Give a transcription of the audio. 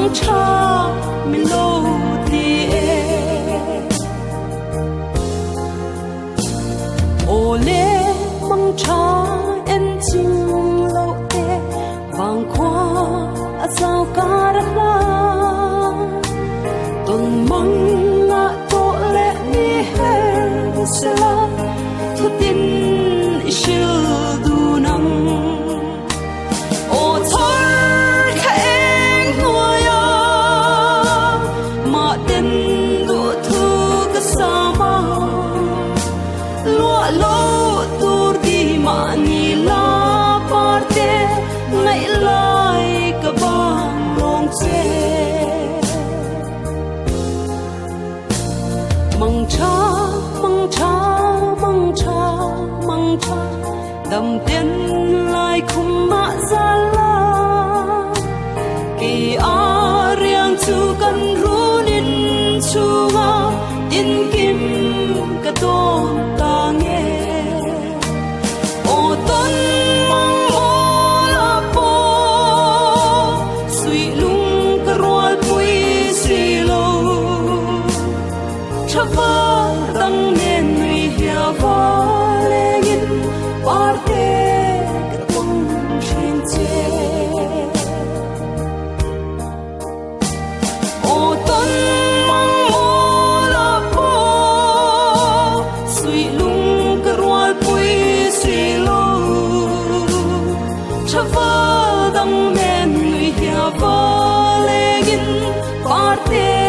mong cha mình lâu thì ô lê mong cha em chinh lâu e vàng qua sao cả la tuần mong ngã to lệ ni her sela thu tin siêu du nắng ô thôi khen ngồi mà tên đua thu cái sao mà lúa lúa tur đi mà ni la parte ngày lại cái bang long che mong cha mong cha mong cha mong cha đầm tiên lại không mạ ra la kỳ a riêng chu cần ru nín chu nga in kim cái tôn ta nghe ô tôn mong ô la po suy lung cái roal pui suy lâu chava dang nên nguy hiểm và lệ nghìn parte cái bóng trên che ô tôn mong ô la po suy lung cái roal pui suy lâu chava dang nên nguy hiểm và lệ nghìn parte